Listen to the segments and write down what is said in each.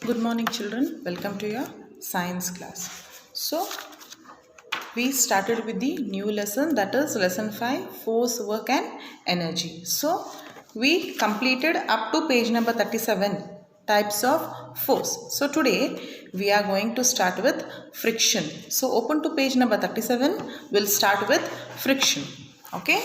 Good morning, children. Welcome to your science class. So, we started with the new lesson, that is lesson 5, force, work and energy. So, we completed up to page number 37, types of force. So, today we are going to start with friction. So, open to page number 37. We'll start with friction. Okay.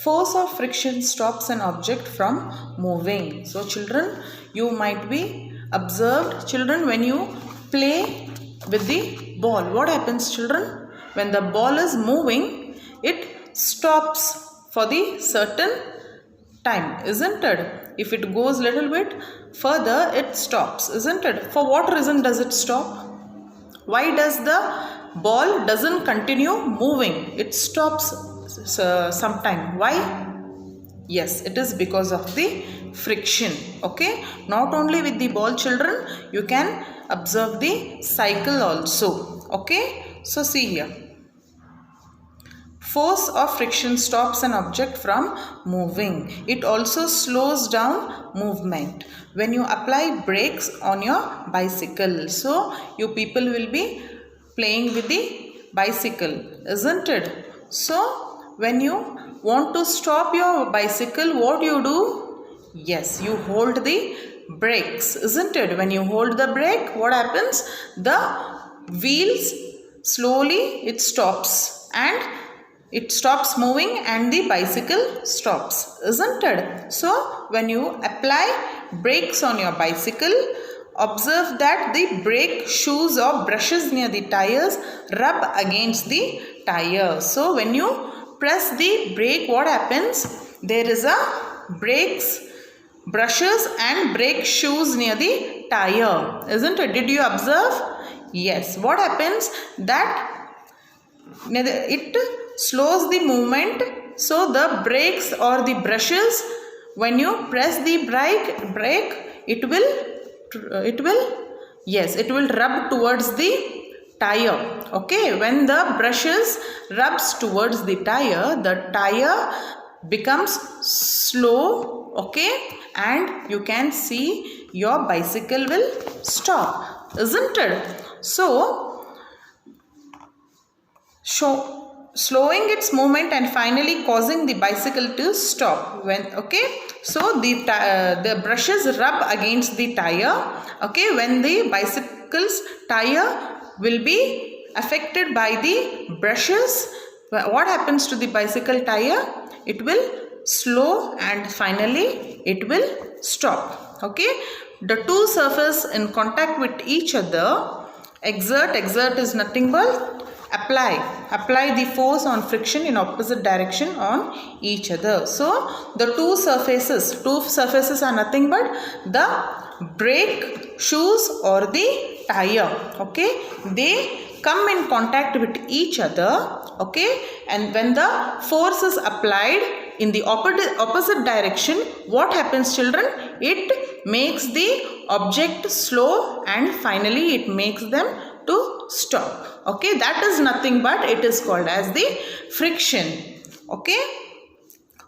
Force of friction stops an object from moving. So children, you might be observed, children, when you play with the ball, what happens, children? When the ball is moving, it stops for the certain time, isn't it? If it goes little bit further, it stops, isn't it? For what reason does it stop? Why does the ball doesn't continue moving? It stops sometime. Why? Yes, it is because of the friction. Okay, not only with the ball, children, you can observe the cycle also. Okay, so see here, force of friction stops an object from moving. It also slows down movement. When you apply brakes on your bicycle, so you people will be playing with the bicycle, isn't it? So when you want to stop your bicycle, what you do? Yes, you hold the brakes, isn't it? When you hold the brake, what happens? The wheels slowly it stops and it stops moving and the bicycle stops, isn't it? So when you apply brakes on your bicycle, observe that the brake shoes or brushes near the tires rub against the tire. So when you press the brake, what happens? There is a brakes, brushes and brake shoes near the tire, isn't it? Did you observe? Yes. What happens? That it slows the movement. So the brakes or the brushes, when you press the brake, it will rub towards the tire. Okay, when the brushes rubs towards the tire becomes slow. Okay, and you can see your bicycle will stop, isn't it? So slowing its movement and finally causing the bicycle to stop. So the brushes rub against the tire. Okay, when the bicycle's tire will be affected by the brushes, what happens to the bicycle tire? It will slow and finally it will stop. Okay, the two surfaces in contact with each other exert is nothing but apply the force on friction in opposite direction on each other. So the two surfaces are nothing but the brake shoes or the tire. Okay, they come in contact with each other. Okay, and when the force is applied in the opposite direction, what happens, children? It makes the object slow and finally it makes them to stop. Okay, that is nothing but it is called as the friction. Okay,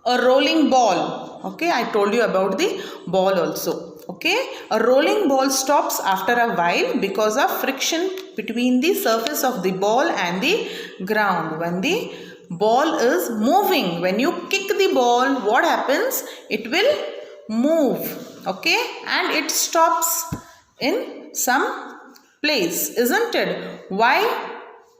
a rolling ball. Okay, I told you about the ball also. Okay, a rolling ball stops after a while because of friction between the surface of the ball and the ground. When the ball is moving, when you kick the ball, what happens? It will move. Okay, and it stops in some place, isn't it? Why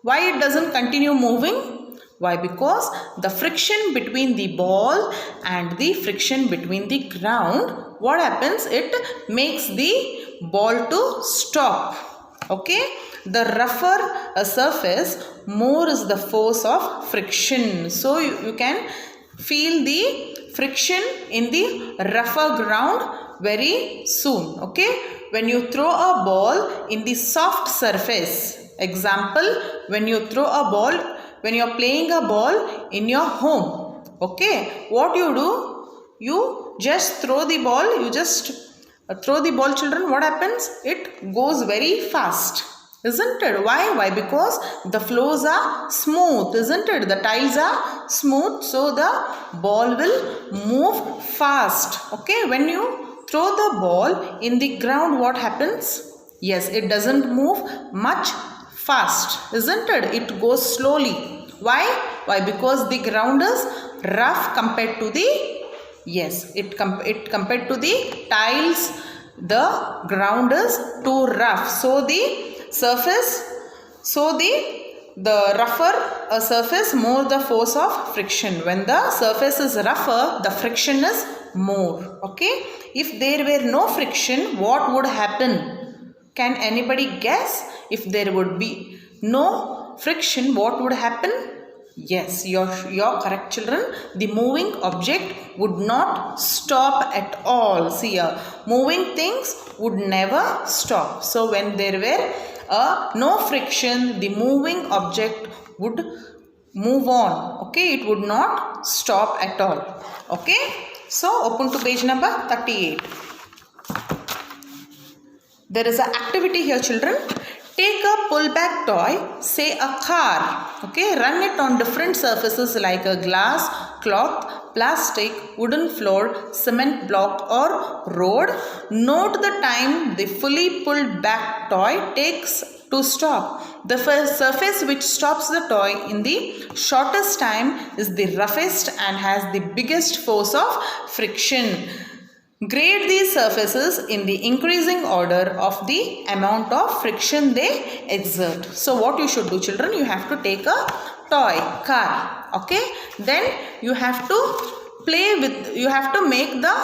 it doesn't continue moving? Why? Because the friction between the ball and the friction between the ground, what happens? It makes the ball to stop. Okay, the rougher a surface, more is the force of friction. So you can feel the friction in the rougher ground very soon. Okay, when you throw a ball in the soft surface, example, when you throw a ball, when you are playing a ball in your home, okay, what you do? You just throw the ball, children. What happens? It goes very fast, isn't it? Why? Because the floors are smooth, isn't it? The tiles are smooth, so the ball will move fast. Okay, when you throw the ball in the ground, what happens? Yes, it doesn't move much fast, isn't it? It goes slowly. Why? Why? Because the ground is rough compared to the, yes, it compared to the tiles, the ground is too rough. So the surface, the rougher a surface, more the force of friction. When the surface is rougher, the friction is more. Okay. If there were no friction, what would happen? Can anybody guess? If there would be no friction, what would happen? Yes, you're correct, children. The moving object would not stop at all. See, moving things would never stop. So when there were no friction, the moving object would move on. Okay, it would not stop at all. Okay, so open to page number 38. There is an activity here, children. Take a pullback toy, say a car, okay, run it on different surfaces like a glass, cloth, plastic, wooden floor, cement block or road. Note the time the fully pulled back toy takes to stop. The first surface which stops the toy in the shortest time is the roughest and has the biggest force of friction. Grade these surfaces in the increasing order of the amount of friction they exert. So what you should do, children, you have to take a toy, car, okay, then you have to you have to make the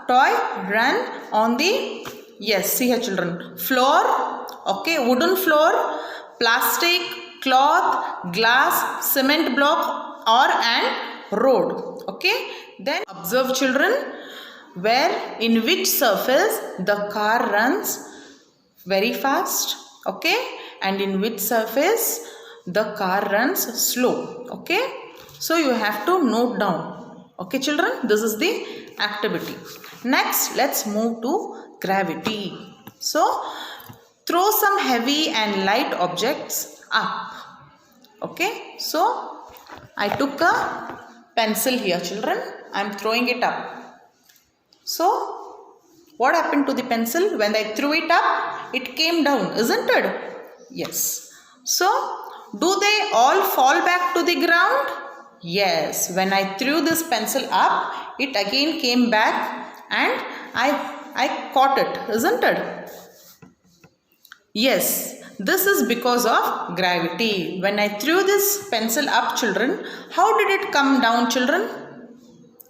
toy run on the, yes, see here, children, floor, okay, wooden floor, plastic, cloth, glass, cement block or an road. Okay, then observe, children, where in which surface the car runs very fast, okay, and in which surface the car runs slow. Okay, so you have to note down. Okay, children, this is the activity. Next, let's move to gravity. So throw some heavy and light objects up. Okay, so I took a pencil here, children. I am throwing it up. So what happened to the pencil? When I threw it up, it came down, isn't it? Yes. So do they all fall back to the ground? Yes. When I threw this pencil up, it again came back and I caught it, isn't it? Yes. This is because of gravity. When I threw this pencil up, children, how did it come down, children?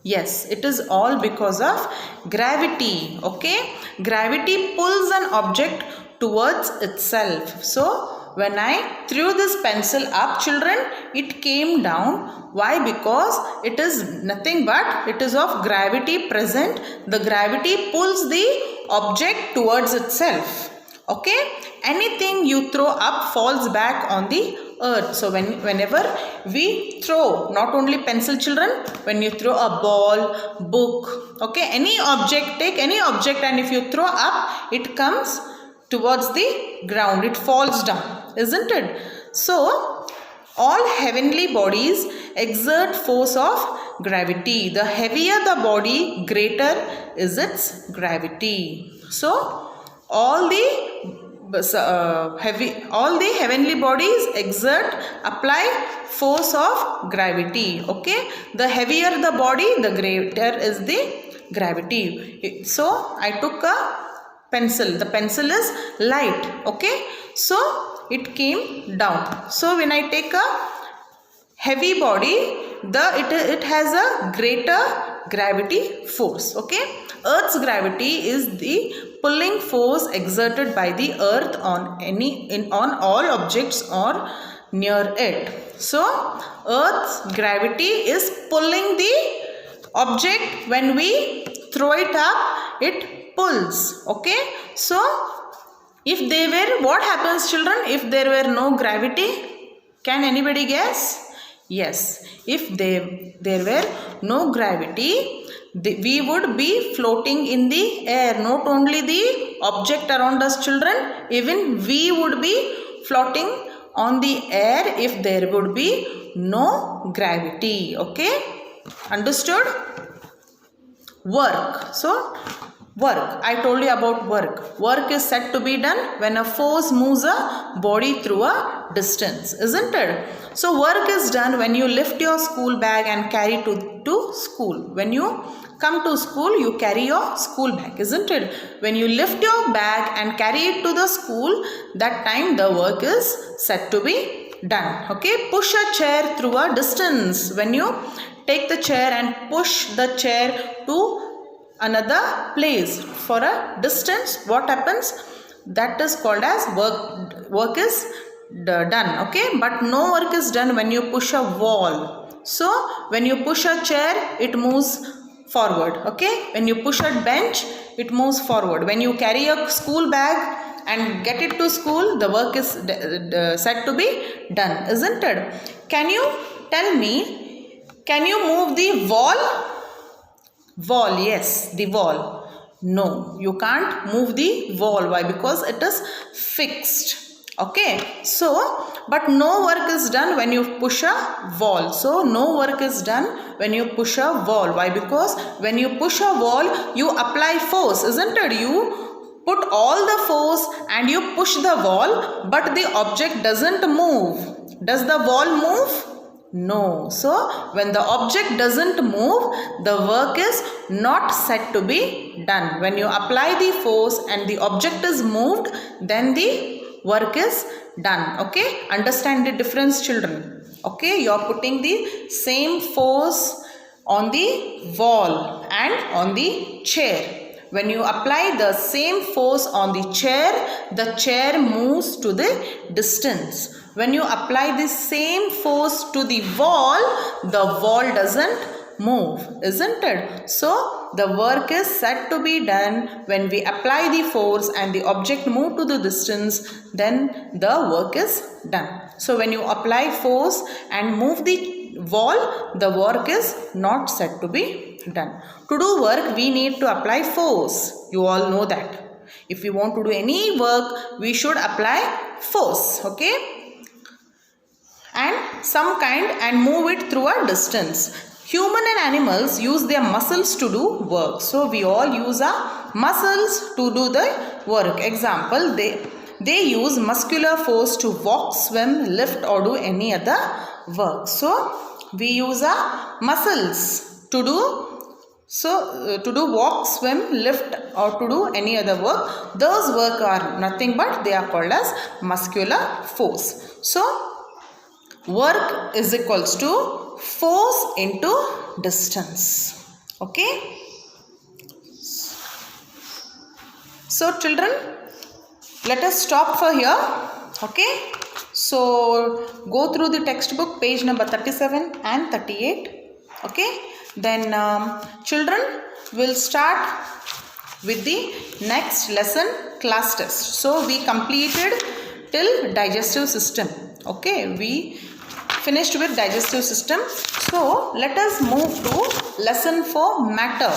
Yes, it is all because of gravity. Okay, gravity pulls an object towards itself. So when I threw this pencil up, children, it came down. Why? Because it is nothing but it is of gravity present. The gravity pulls the object towards itself. Okay, anything you throw up falls back on the earth. So whenever we throw, not only pencil, children, when you throw a ball, book, okay, any object, take any object, and if you throw up, it comes towards the ground, it falls down, isn't it? So all heavenly bodies exert force of gravity. The heavier the body, greater is its gravity. So all the heavenly bodies apply force of gravity. Okay, the heavier the body, the greater is the gravity. So I took a pencil. The pencil is light. Okay, so it came down. So when I take a heavy body, it has a greater gravity force. Okay, Earth's gravity is the pulling force exerted by the earth on all objects or near it. So Earth's gravity is pulling the object. When we throw it up, it pulls. Okay, so if they were, what happens, children, if there were no gravity? Can anybody guess? Yes, if there were no gravity, we would be floating in the air. Not only the object around us, children, even we would be floating on the air if there would be no gravity. Okay, understood? Work. So Work. I told you about work. Work is said to be done when a force moves a body through a distance, isn't it? So work is done when you lift your school bag and carry to school. When you come to school, you carry your school bag, isn't it? When you lift your bag and carry it to the school, that time the work is said to be done. Okay, push a chair through a distance. When you take the chair and push the chair to another place for a distance, what happens? That is called as work is done. Okay, but no work is done when you push a wall. So when you push a chair, it moves forward. Okay, when you push a bench, it moves forward. When you carry a school bag and get it to school, the work is said to be done, isn't it? Can you tell me, can you move the wall? Wall, yes, the wall. No, you can't move the wall. Why? Because it is fixed. Okay, so but no work is done when you push a wall. So no work is done when you push a wall. Why? Because when you push a wall, you apply force, isn't it? You put all the force and you push the wall, but the object doesn't move. Does the wall move? No. So when the object doesn't move, the work is not said to be done. When you apply the force and the object is moved, then the work is done. Okay, understand the difference, children. Okay, you are putting the same force on the wall and on the chair. When you apply the same force on the chair moves to the distance. When you apply the same force to the wall doesn't move, isn't it? So the work is said to be done when we apply the force and the object move to the distance, then the work is done. So when you apply force and move the wall, the work is not said to be done. To do work, we need to apply force. You all know that. If we want to do any work, we should apply force. Okay? And some kind and move it through a distance. Human and animals use their muscles to do work. So we all use our muscles to do the work. Example, they use muscular force to walk, swim, lift or do any other work. So we use our muscles to do walk, swim, lift or to do any other work. Those work are nothing but they are called as muscular force. So work is equals to force into distance. Okay. So children, let us stop for here. Okay. So go through the textbook page number 37 and 38. Okay. Then children will start with the next lesson, class test. So we completed till digestive system. Okay. We finished with digestive system. So let us move to lesson 4, matter.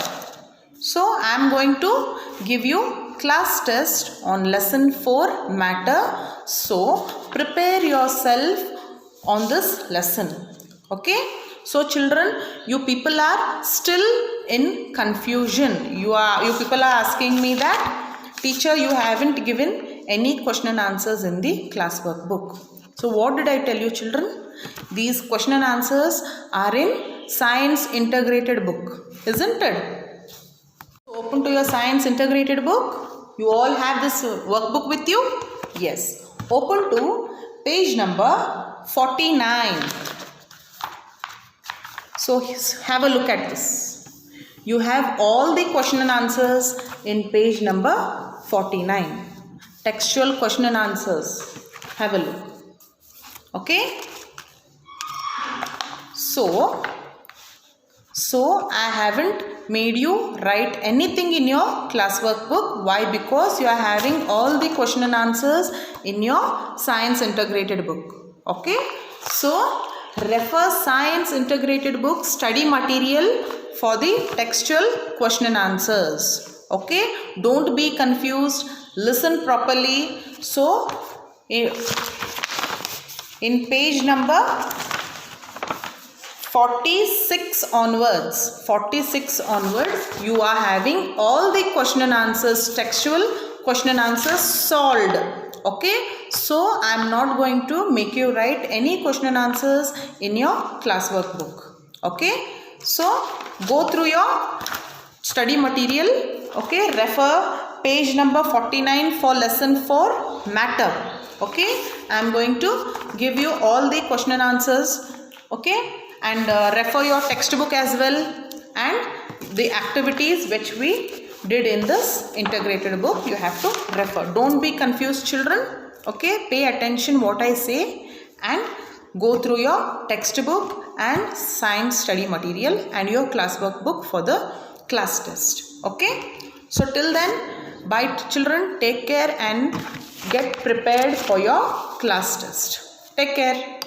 So I am going to give you class test on lesson 4, matter. So prepare yourself on this lesson. Okay. So children, you people are still in confusion. You people are asking me that, teacher, you haven't given any question and answers in the classwork book. So what did I tell you, children? These question and answers are in Science Integrated book, isn't it? Open to your Science Integrated book. You all have this workbook with you? Yes. Open to page number 49. So have a look at this. You have all the question and answers in page number 49. Textual question and answers. Have a look. Okay. So I haven't made you write anything in your classwork book. Why? Because you are having all the question and answers in your Science Integrated book. Okay. So refer Science Integrated book study material for the textual question and answers. Okay. Don't be confused. Listen properly. So in page number 46 onwards, you are having all the question and answers, textual question and answers solved. Okay, so I am not going to make you write any question and answers in your classwork book. Okay, so go through your study material. Okay, refer page number 49 for lesson 4 matter. Okay, I am going to give you all the question and answers. Okay, and refer your textbook as well, and the activities which we did in this integrated book you have to refer. Don't be confused, children. Okay, pay attention what I say and go through your textbook and science study material and your classwork book for the class test. Okay, so till then, bye children, take care and get prepared for your class test. Take care.